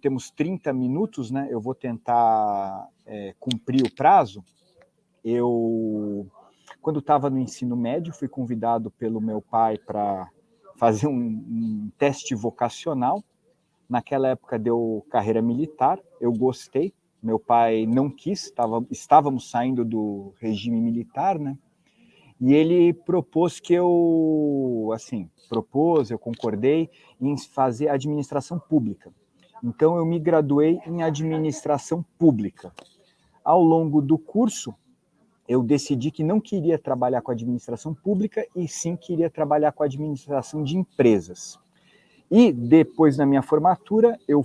temos 30 minutos, né? Eu vou tentar cumprir o prazo. Quando estava no ensino médio, fui convidado pelo meu pai para fazer um teste vocacional. Naquela época deu carreira militar, eu gostei. Meu pai não quis, estávamos saindo do regime militar, né? E ele propôs eu concordei em fazer administração pública. Então, eu me graduei em administração pública. Ao longo do curso, eu decidi que não queria trabalhar com administração pública e sim queria trabalhar com administração de empresas. E depois da minha formatura, eu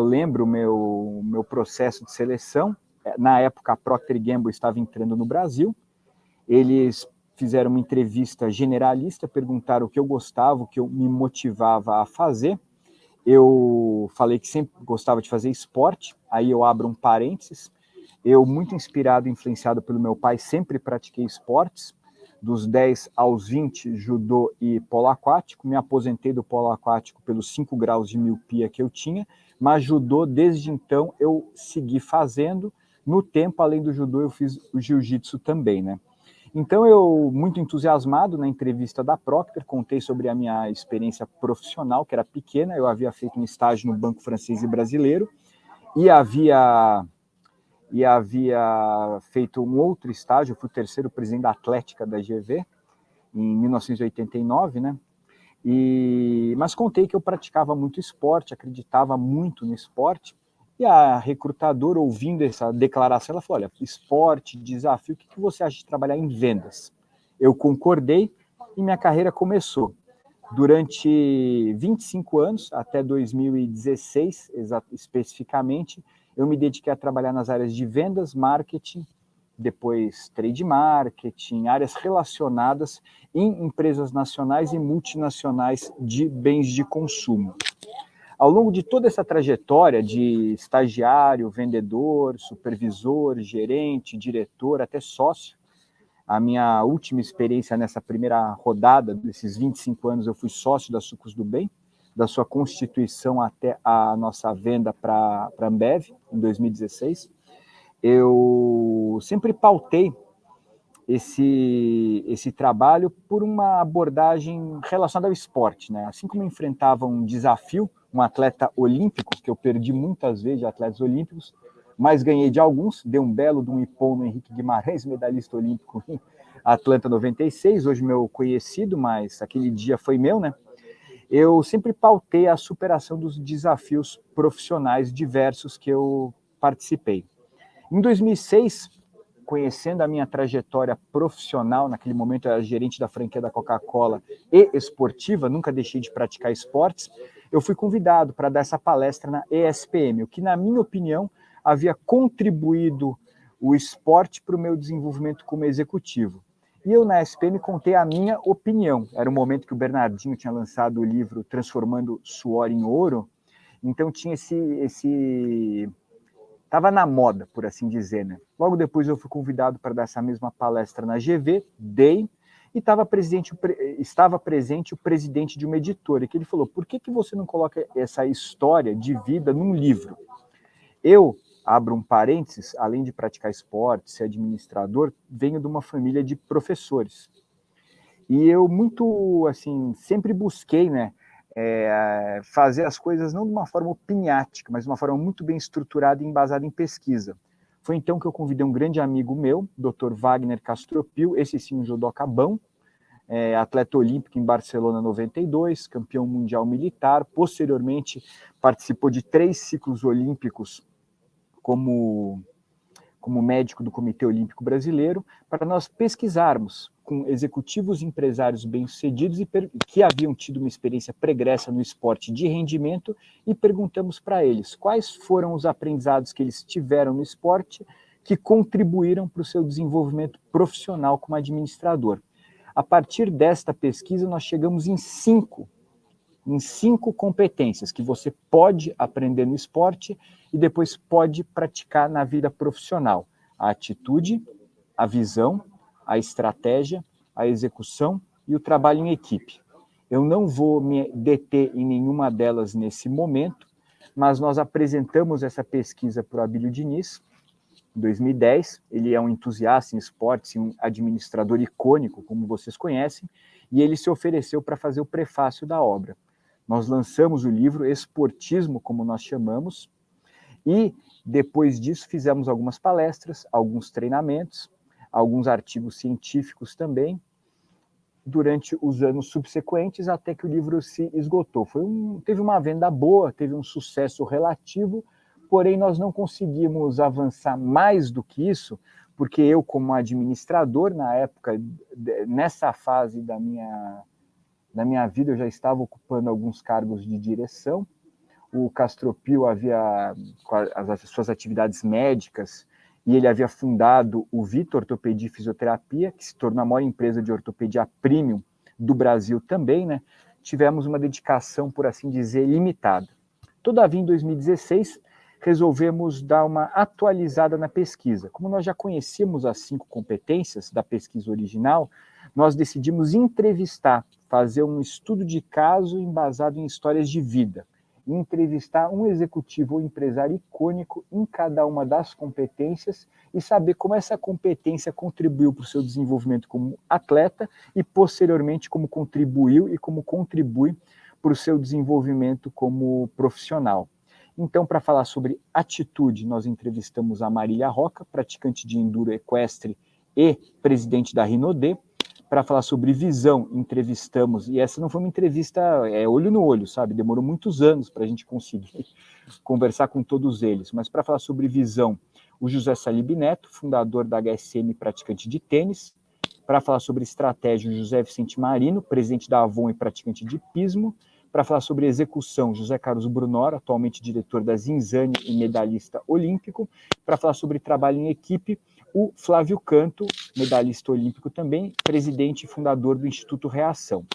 lembro o meu processo de seleção. Na época, a Procter & Gamble estava entrando no Brasil. Eles fizeram uma entrevista generalista, perguntaram o que eu gostava, o que eu me motivava a fazer. Eu falei que sempre gostava de fazer esporte, aí eu abro um parênteses. Eu, muito inspirado e influenciado pelo meu pai, sempre pratiquei esportes. Dos 10 aos 20, judô e polo aquático. Me aposentei do polo aquático pelos 5 graus de miopia que eu tinha, mas judô, desde então, eu segui fazendo. No tempo, além do judô, eu fiz o jiu-jitsu também, né? Então, eu, muito entusiasmado na entrevista da Procter, contei sobre a minha experiência profissional, que era pequena. Eu havia feito um estágio no Banco Francês e Brasileiro e havia feito um outro estágio. Eu fui o terceiro presidente da Atlética da GV, em 1989, né? Mas contei que eu praticava muito esporte, acreditava muito no esporte, e a recrutadora, ouvindo essa declaração, ela falou: olha, esporte, desafio, o que você acha de trabalhar em vendas? Eu concordei e minha carreira começou. Durante 25 anos, até 2016, especificamente, eu me dediquei a trabalhar nas áreas de vendas, marketing, depois trade marketing, áreas relacionadas em empresas nacionais e multinacionais de bens de consumo. Ao longo de toda essa trajetória de estagiário, vendedor, supervisor, gerente, diretor, até sócio, a minha última experiência nessa primeira rodada desses 25 anos, eu fui sócio da Sucos do Bem, da sua constituição até a nossa venda para a Ambev, em 2016. Eu sempre pautei esse trabalho por uma abordagem relacionada ao esporte, né? Assim como eu enfrentava um desafio, um atleta olímpico, que eu perdi muitas vezes de atletas olímpicos, mas ganhei de alguns, dei um belo de um ipom no Henrique Guimarães, medalhista olímpico em Atlanta 96, hoje meu conhecido, mas aquele dia foi meu, né? Eu sempre pautei a superação dos desafios profissionais diversos que eu participei. Em 2006, conhecendo a minha trajetória profissional, naquele momento eu era gerente da franquia da Coca-Cola e esportiva, nunca deixei de praticar esportes, eu fui convidado para dar essa palestra na ESPM, o que, na minha opinião, havia contribuído o esporte para o meu desenvolvimento como executivo. E eu, na ESPM, contei a minha opinião. Era o momento que o Bernardinho tinha lançado o livro Transformando Suor em Ouro, então tinha estava na moda, por assim dizer, né? Logo depois eu fui convidado para dar essa mesma palestra na GV, dei, e estava presente o presidente de uma editora, que ele falou: por que você não coloca essa história de vida num livro? Eu, abro um parênteses, além de praticar esporte, ser administrador, venho de uma família de professores. E eu muito, assim, sempre busquei, né, fazer as coisas não de uma forma opiniática, mas de uma forma muito bem estruturada e embasada em pesquisa. Foi então que eu convidei um grande amigo meu, Dr. Wagner Castropil, esse sim um judocabão, atleta olímpico em Barcelona 92, campeão mundial militar, posteriormente participou de 3 ciclos olímpicos como médico do Comitê Olímpico Brasileiro, para nós pesquisarmos com executivos e empresários bem-sucedidos e que haviam tido uma experiência pregressa no esporte de rendimento, e perguntamos para eles quais foram os aprendizados que eles tiveram no esporte que contribuíram para o seu desenvolvimento profissional como administrador. A partir desta pesquisa, nós chegamos em 5 competências que você pode aprender no esporte e depois pode praticar na vida profissional: a atitude, a visão, a estratégia, a execução e o trabalho em equipe. Eu não vou me deter em nenhuma delas nesse momento, mas nós apresentamos essa pesquisa para o Abílio Diniz, em 2010. Ele é um entusiasta em esportes, um administrador icônico, como vocês conhecem, e ele se ofereceu para fazer o prefácio da obra. Nós lançamos o livro Esportismo, como nós chamamos, e depois disso fizemos algumas palestras, alguns treinamentos, alguns artigos científicos também, durante os anos subsequentes, até que o livro se esgotou. Teve uma venda boa, teve um sucesso relativo, porém nós não conseguimos avançar mais do que isso, porque eu, como administrador, na época, nessa fase da minha vida, eu já estava ocupando alguns cargos de direção. O Castropil havia as suas atividades médicas, e ele havia fundado o Vita Ortopedia e Fisioterapia, que se tornou a maior empresa de ortopedia premium do Brasil também, né? Tivemos uma dedicação, por assim dizer, limitada. Todavia, em 2016, resolvemos dar uma atualizada na pesquisa. Como nós já conhecíamos as 5 competências da pesquisa original, nós decidimos entrevistar, fazer um estudo de caso embasado em histórias de vida, entrevistar um executivo ou empresário icônico em cada uma das competências e saber como essa competência contribuiu para o seu desenvolvimento como atleta e, posteriormente, como contribuiu e como contribui para o seu desenvolvimento como profissional. Então, para falar sobre atitude, nós entrevistamos a Marília Roca, praticante de enduro equestre e presidente da Rinodê. Para falar sobre visão, entrevistamos, e essa não foi uma entrevista olho no olho, sabe? Demorou muitos anos para a gente conseguir conversar com todos eles. Mas para falar sobre visão, o José Salib Neto, fundador da HSM, praticante de tênis. Para falar sobre estratégia, o José Vicente Marino, presidente da Avon e praticante de pismo. Para falar sobre execução, José Carlos Brunoro, atualmente diretor da Zinzane e medalhista olímpico. Para falar sobre trabalho em equipe, o Flávio Canto, medalhista olímpico também, presidente e fundador do Instituto Reação.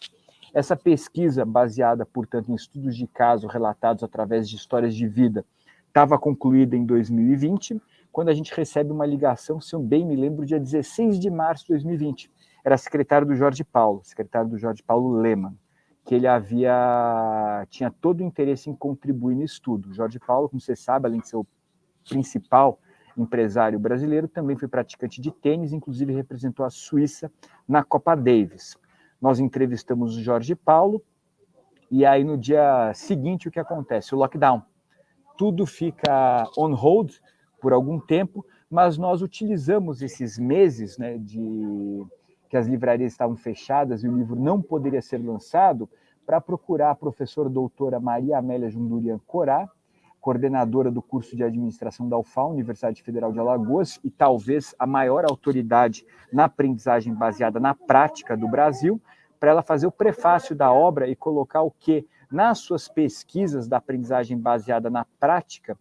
Essa pesquisa, baseada, portanto, em estudos de caso relatados através de histórias de vida, estava concluída em 2020, quando a gente recebe uma ligação, se eu bem me lembro, dia 16 de março de 2020. Era secretário do Jorge Paulo Lemann, que ele tinha todo o interesse em contribuir no estudo. O Jorge Paulo, como você sabe, além de ser o principal empresário brasileiro, também foi praticante de tênis, inclusive representou a Suíça na Copa Davis. Nós entrevistamos o Jorge Paulo, e aí no dia seguinte o que acontece? O lockdown. Tudo fica on hold por algum tempo, mas nós utilizamos esses meses, né, que as livrarias estavam fechadas e o livro não poderia ser lançado, para procurar a professora doutora Maria Amélia Jundurian Corá, coordenadora do curso de administração da UFAL, Universidade Federal de Alagoas, e talvez a maior autoridade na aprendizagem baseada na prática do Brasil, para ela fazer o prefácio da obra e colocar o que, nas suas pesquisas da aprendizagem baseada na prática,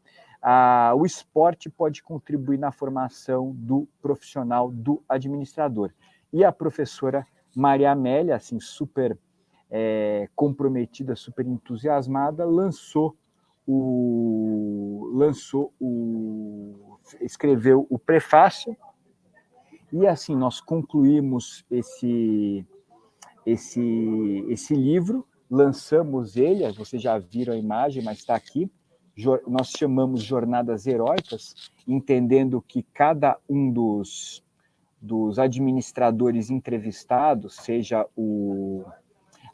o esporte pode contribuir na formação do profissional, do administrador. E a professora Maria Amélia, assim, super comprometida, super entusiasmada, escreveu o prefácio, e assim nós concluímos esse livro, lançamos ele, vocês já viram a imagem, mas está aqui. Nós chamamos Jornadas Heróicas, entendendo que cada um dos administradores entrevistados, seja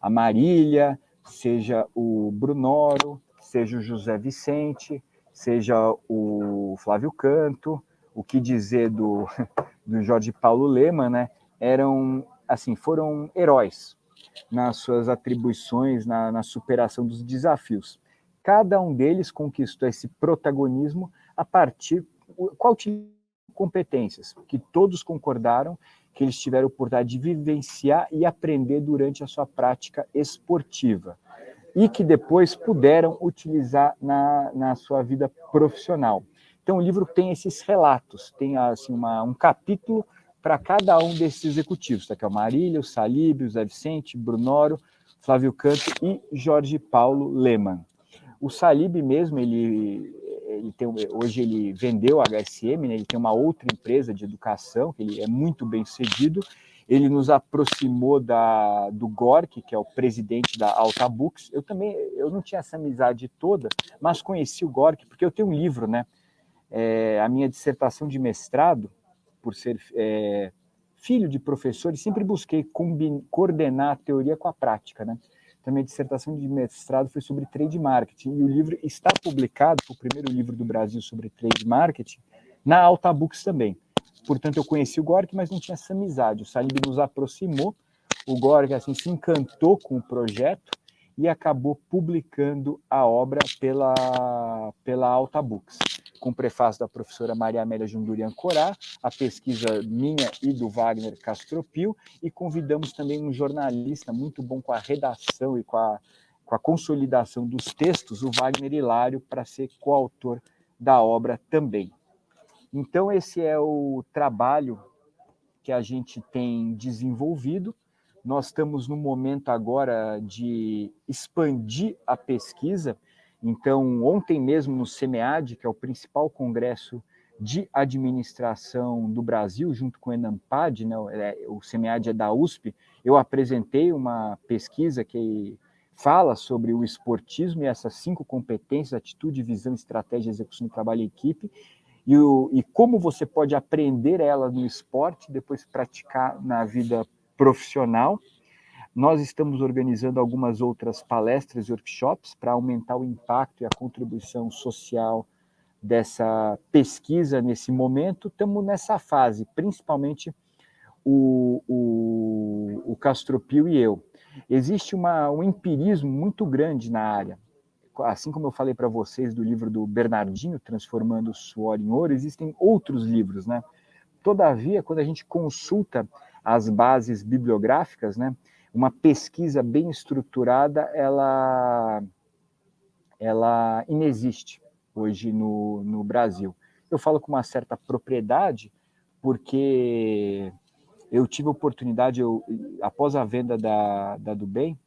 a Marília, seja o Brunoro, seja o José Vicente, seja o Flávio Canto, o que dizer do Jorge Paulo Lemann, né? Foram heróis nas suas atribuições, na superação dos desafios. Cada um deles conquistou esse protagonismo a partir qual tipo de competências, que todos concordaram que eles tiveram a oportunidade de vivenciar e aprender durante a sua prática esportiva, e que depois puderam utilizar na sua vida profissional. Então, o livro tem esses relatos, tem assim, um capítulo para cada um desses executivos, tá? Que é o Marília, o Salib, o Zé Vicente, Brunoro, Flávio Canto e Jorge Paulo Lemann. O Salib mesmo, hoje ele vendeu a HSM, né? Ele tem uma outra empresa de educação, que ele é muito bem sucedido, Ele nos aproximou do Gork, que é o presidente da Alta Books. Eu não tinha essa amizade toda, mas conheci o Gork, porque eu tenho um livro, né? A minha dissertação de mestrado, por ser filho de professor, e sempre busquei coordenar a teoria com a prática, né? Então, minha dissertação de mestrado foi sobre trade marketing, e o livro está publicado, o primeiro livro do Brasil sobre trade marketing, na Alta Books também. Portanto, eu conheci o Gork, mas não tinha essa amizade. O Salib nos aproximou, o Gork assim, se encantou com o projeto e acabou publicando a obra pela Alta Books, com prefácio da professora Maria Amélia Jundurian Corá, a pesquisa minha e do Wagner Castropil, e convidamos também um jornalista muito bom com a redação e com a consolidação dos textos, o Wagner Hilário, para ser coautor da obra também. Então, esse é o trabalho que a gente tem desenvolvido. Nós estamos no momento agora de expandir a pesquisa. Então, ontem mesmo no SEMEAD, que é o principal congresso de administração do Brasil, junto com o ENAMPAD, né, o SEMEAD é da USP, eu apresentei uma pesquisa que fala sobre o esportismo e essas 5 competências: atitude, visão, estratégia, execução de trabalho em equipe, e como você pode aprender ela no esporte e depois praticar na vida profissional. Nós estamos organizando algumas outras palestras e workshops para aumentar o impacto e a contribuição social dessa pesquisa nesse momento. Estamos nessa fase, principalmente o Castropil e eu. Existe um empirismo muito grande na área. Assim como eu falei para vocês do livro do Bernardinho, Transformando o Suor em Ouro, existem outros livros, né? Todavia, quando a gente consulta as bases bibliográficas, né, uma pesquisa bem estruturada, ela inexiste hoje no Brasil. Eu falo com uma certa propriedade, porque eu tive a oportunidade, após a venda da Dubem,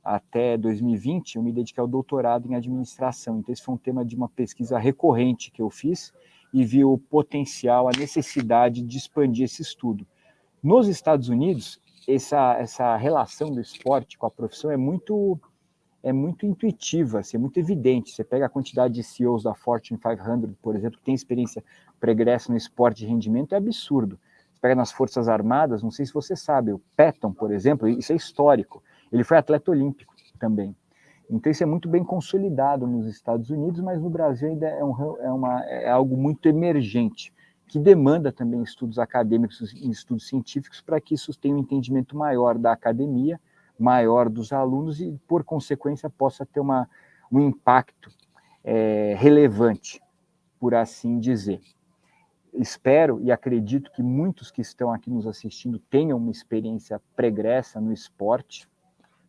até 2020, eu me dediquei ao doutorado em administração. Então, esse foi um tema de uma pesquisa recorrente que eu fiz e vi o potencial, a necessidade de expandir esse estudo. Nos Estados Unidos, essa relação do esporte com a profissão é muito intuitiva, assim, é muito evidente. Você pega a quantidade de CEOs da Fortune 500, por exemplo, que tem experiência pregressa no esporte de rendimento, é absurdo. Você pega nas Forças Armadas, não sei se você sabe, o Patton, por exemplo, isso é histórico. Ele foi atleta olímpico também. Então, isso é muito bem consolidado nos Estados Unidos, mas no Brasil ainda é algo muito emergente, que demanda também estudos acadêmicos e estudos científicos para que isso tenha um entendimento maior da academia, maior dos alunos e, por consequência, possa ter um impacto relevante, por assim dizer. Espero e acredito que muitos que estão aqui nos assistindo tenham uma experiência pregressa no esporte.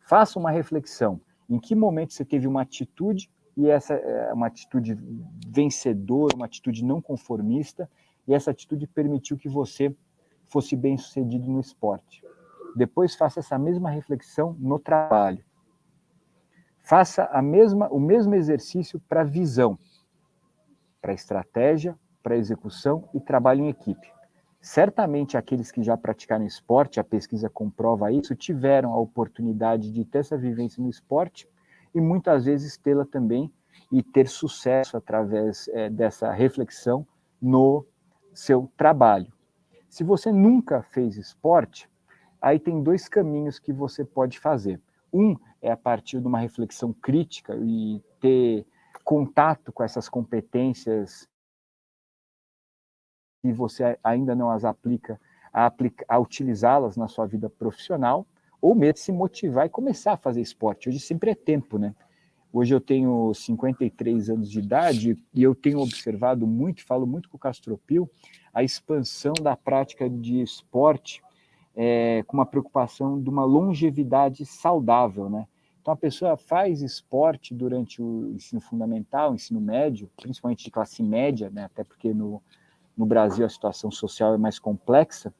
Faça uma reflexão. Em que momento você teve uma atitude, e essa é uma atitude vencedora, uma atitude não conformista, e essa atitude permitiu que você fosse bem-sucedido no esporte. Depois faça essa mesma reflexão no trabalho. Faça o mesmo exercício para visão, para estratégia, para execução e trabalho em equipe. Certamente aqueles que já praticaram esporte, a pesquisa comprova isso, tiveram a oportunidade de ter essa vivência no esporte e muitas vezes tê-la também e ter sucesso através dessa reflexão no seu trabalho. Se você nunca fez esporte, aí tem 2 caminhos que você pode fazer. Um é a partir de uma reflexão crítica e ter contato com essas competências e você ainda não as aplica, a utilizá-las na sua vida profissional, ou mesmo se motivar e começar a fazer esporte. Hoje sempre é tempo, né? Hoje eu tenho 53 anos de idade e eu tenho observado muito, falo muito com o Castropil, a expansão da prática de esporte com uma preocupação de uma longevidade saudável, né? Então a pessoa faz esporte durante o ensino fundamental, ensino médio, principalmente de classe média, né? Até porque no Brasil a situação social é mais complexa,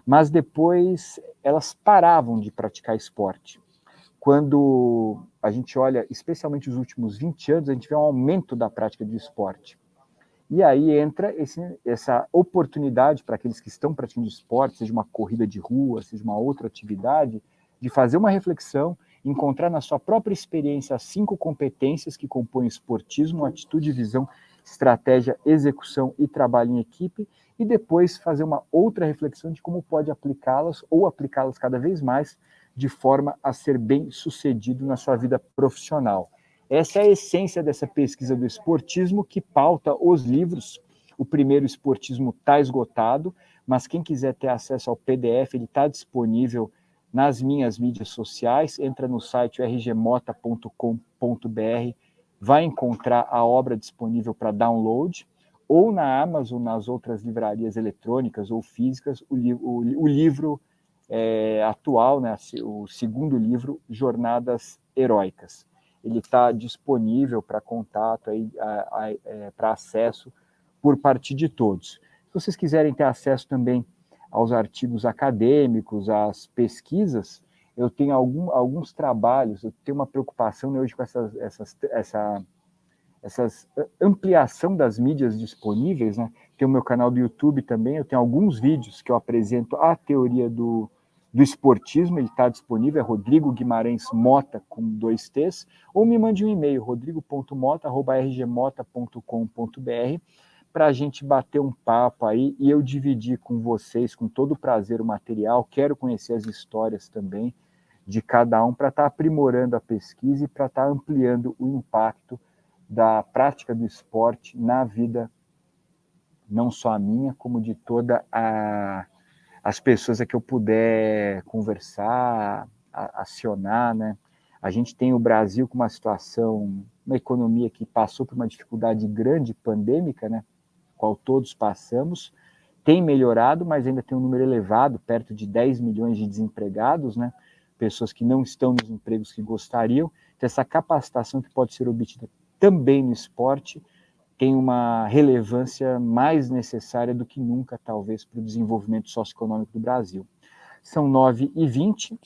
mas depois elas paravam de praticar esporte. Quando a gente olha, especialmente os últimos 20 anos, a gente vê um aumento da prática de esporte. E aí entra essa oportunidade para aqueles que estão praticando esporte, seja uma corrida de rua, seja uma outra atividade, de fazer uma reflexão, encontrar na sua própria experiência as 5 competências que compõem o esportismo: atitude, visão, estratégia, execução e trabalho em equipe, e depois fazer uma outra reflexão de como pode aplicá-las ou aplicá-las cada vez mais de forma a ser bem sucedido na sua vida profissional. Essa é a essência dessa pesquisa do esportismo, que pauta os livros. O primeiro, Esportismo, está esgotado, mas quem quiser ter acesso ao PDF, ele está disponível nas minhas mídias sociais. Entra no site rgmota.com.br, vai encontrar a obra disponível para download, ou na Amazon, nas outras livrarias eletrônicas ou físicas, o livro atual, né, o segundo livro, Jornadas Heróicas. Ele está disponível para contato, para acesso por parte de todos. Se vocês quiserem ter acesso também aos artigos acadêmicos, às pesquisas, eu tenho alguns trabalhos, eu tenho uma preocupação, né, hoje com essa ampliação das mídias disponíveis, né? Tem o meu canal do YouTube também, eu tenho alguns vídeos que eu apresento a teoria do esportismo, ele está disponível, é Rodrigo Guimarães Mota, com 2 T's, ou me mande um e-mail, rodrigo.mota@rgmota.com.br, para a gente bater um papo aí e eu dividir com vocês, com todo prazer, o material. Quero conhecer as histórias também de cada um, para estar aprimorando a pesquisa e para estar ampliando o impacto da prática do esporte na vida, não só a minha, como de toda as pessoas a que eu puder conversar, acionar, né? A gente tem o Brasil com uma situação, uma economia que passou por uma dificuldade grande, pandêmica, né? Qual todos passamos, tem melhorado, mas ainda tem um número elevado, perto de 10 milhões de desempregados, né? Pessoas que não estão nos empregos que gostariam. Então, essa capacitação que pode ser obtida também no esporte tem uma relevância mais necessária do que nunca, talvez, para o desenvolvimento socioeconômico do Brasil. São 9h20,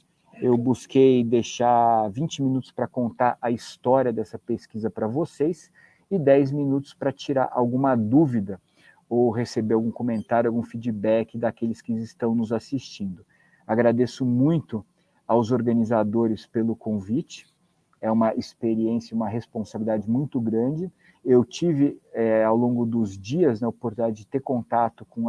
eu busquei deixar 20 minutos para contar a história dessa pesquisa para vocês e 10 minutos para tirar alguma dúvida ou receber algum comentário, algum feedback daqueles que estão nos assistindo. Agradeço muito aos organizadores pelo convite, é uma experiência, uma responsabilidade muito grande. Eu tive, ao longo dos dias, a oportunidade de ter contato com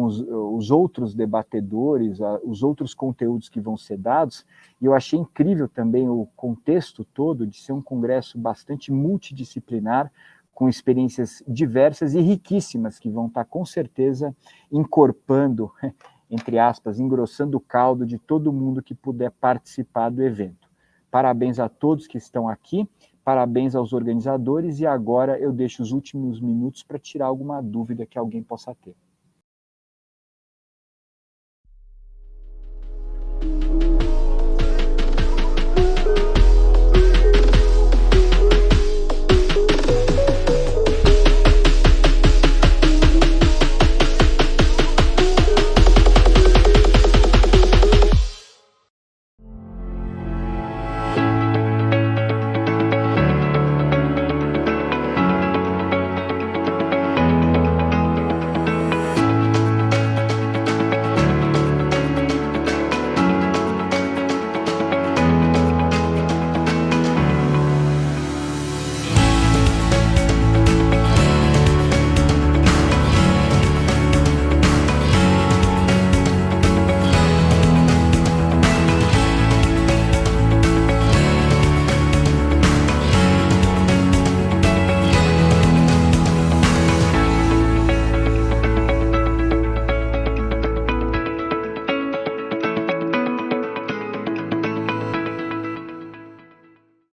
os outros debatedores, os outros conteúdos que vão ser dados, e eu achei incrível também o contexto todo de ser um congresso bastante multidisciplinar, com experiências diversas e riquíssimas, que vão estar, com certeza, encorpando, entre aspas, engrossando o caldo de todo mundo que puder participar do evento. Parabéns a todos que estão aqui, parabéns aos organizadores, e agora eu deixo os últimos minutos para tirar alguma dúvida que alguém possa ter.